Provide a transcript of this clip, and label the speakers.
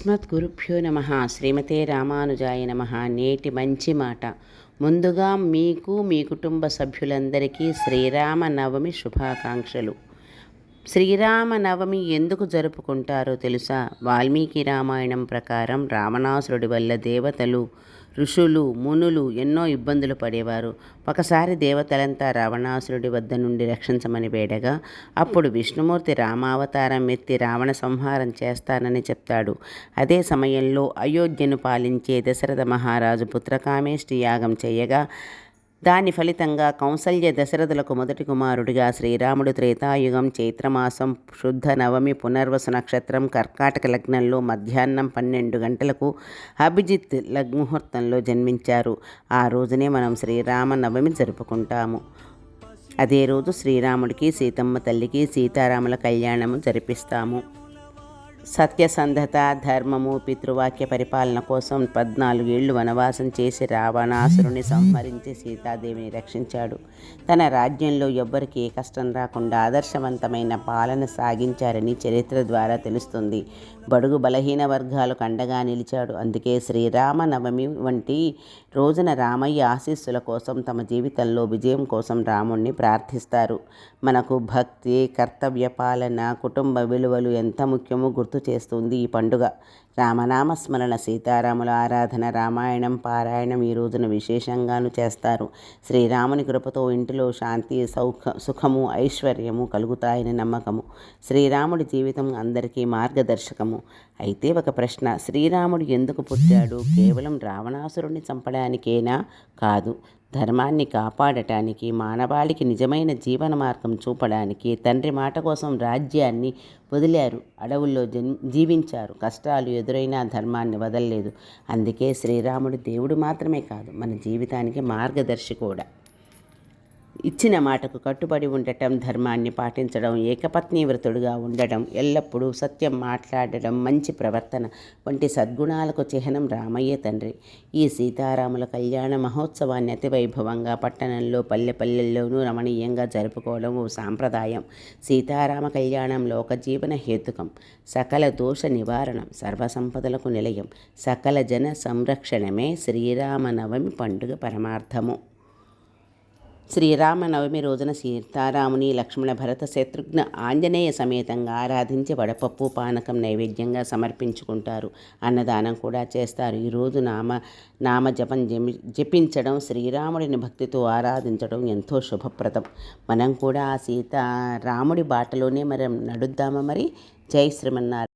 Speaker 1: అస్మద్గురుభ్యో నమః. శ్రీమతే రామానుజాయ నమః. నేటి మంచి మాట. ముందుగా మీకు మీ కుటుంబ సభ్యులందరికీ శ్రీరామనవమి శుభాకాంక్షలు. శ్రీరామనవమి ఎందుకు జరుపుకుంటారో తెలుసా? వాల్మీకి రామాయణం ప్రకారం రావణాసురుడి వల్ల దేవతలు, ఋషులు, మునులు ఎన్నో ఇబ్బందులు పడేవారు. ఒకసారి దేవతలంతా రావణాసురుడి వద్ద నుండి రక్షించమని వేడగా అప్పుడు విష్ణుమూర్తి రామావతారం ఎత్తి రావణ సంహారం చేస్తానని చెప్తాడు. అదే సమయంలో అయోధ్యను పాలించే దశరథ మహారాజు పుత్రకామేష్టి యాగం చేయగా దాని ఫలితంగా కౌసల్య దశరథులకు మొదటి కుమారుడిగా శ్రీరాముడు త్రేతాయుగం చైత్రమాసం శుద్ధ నవమి పునర్వసు నక్షత్రం కర్కాటక లగ్నంలో మధ్యాహ్నం 12 గంటలకు అభిజిత్ లగ్ముహూర్తంలో జన్మించారు. ఆ రోజునే మనం శ్రీరామనవమి జరుపుకుంటాము. అదే రోజు శ్రీరాముడికి, సీతమ్మ తల్లికి సీతారాముల కళ్యాణము జరిపిస్తాము. సత్యసంధత, ధర్మము, పితృవాక్య పరిపాలన కోసం 14 ఏళ్లు వనవాసం చేసి రావణాసురుని సంహరించి సీతాదేవిని రక్షించాడు. తన రాజ్యంలో ఎవ్వరికి ఏ కష్టం రాకుండా ఆదర్శవంతమైన పాలన సాగించారని చరిత్ర ద్వారా తెలుస్తుంది. బడుగు బలహీన వర్గాలకు అండగా నిలిచాడు. అందుకే శ్రీరామనవమి వంటి రోజున రామయ్య ఆశీస్సుల కోసం, తమ జీవితంలో విజయం కోసం రాముణ్ణి ప్రార్థిస్తారు. మనకు భక్తి, కర్తవ్య పాలన, కుటుంబ విలువలు ఎంత ముఖ్యమో గుర్తు చేస్తుంది ఈ పండుగ. రామనామస్మరణ, సీతారాముల ఆరాధన, రామాయణం పారాయణం ఈ రోజున విశేషంగాను చేస్తారు. శ్రీరాముని కృపతో ఇంటిలో శాంతి, సుఖము, ఐశ్వర్యము కలుగుతాయని నమ్మకము. శ్రీరాముడి జీవితం అందరికీ మార్గదర్శకము. అయితే ఒక ప్రశ్న: శ్రీరాముడు ఎందుకు పుట్టాడు? కేవలం రావణాసురుణ్ణి చంపడానికేనా? కాదు. ధర్మాన్ని కాపాడటానికి, మానవాళికి నిజమైన జీవన మార్గం చూపడానికి. తండ్రి మాట కోసం రాజ్యాన్ని వదిలారు, అడవుల్లో జీవించారు. కష్టాలు ఎదురైనా ధర్మాన్ని వదలలేదు. అందుకే శ్రీరాముడు దేవుడు మాత్రమే కాదు, మన జీవితానికి మార్గదర్శి కూడా. ఇచ్చిన మాటకు కట్టుబడి ఉండటం, ధర్మాన్ని పాటించడం, ఏకపత్ని వ్రతుడుగా ఉండడం, ఎల్లప్పుడూ సత్యం మాట్లాడడం, మంచి ప్రవర్తన వంటి సద్గుణాలకు చిహ్నం రామయ్య తండ్రి. ఈ సీతారాముల కళ్యాణ మహోత్సవాన్ని అతి వైభవంగా పట్టణంలో, పల్లెల్లోనూ రమణీయంగా జరుపుకోవడం ఓ సాంప్రదాయం. సీతారామ కళ్యాణం లోక జీవన హేతుకం, సకల దోష నివారణం, సర్వసంపదలకు నిలయం, సకల జన సంరక్షణమే శ్రీరామనవమి పండుగ పరమార్థము. శ్రీరామనవమి రోజున సీతారాముని, లక్ష్మణ, భరత, శత్రుఘ్న, ఆంజనేయ సమేతంగా ఆరాధించి వడపప్పు, పానకం నైవేద్యంగా సమర్పించుకుంటారు. అన్నదానం కూడా చేస్తారు. ఈరోజు నామ జపించడం, శ్రీరాముడిని భక్తితో ఆరాధించడం ఎంతో శుభప్రదం. మనం కూడా ఆ సీతారాముడి బాటలోనే మనం నడుద్దామా మరి? జై శ్రీమన్నారాయణ.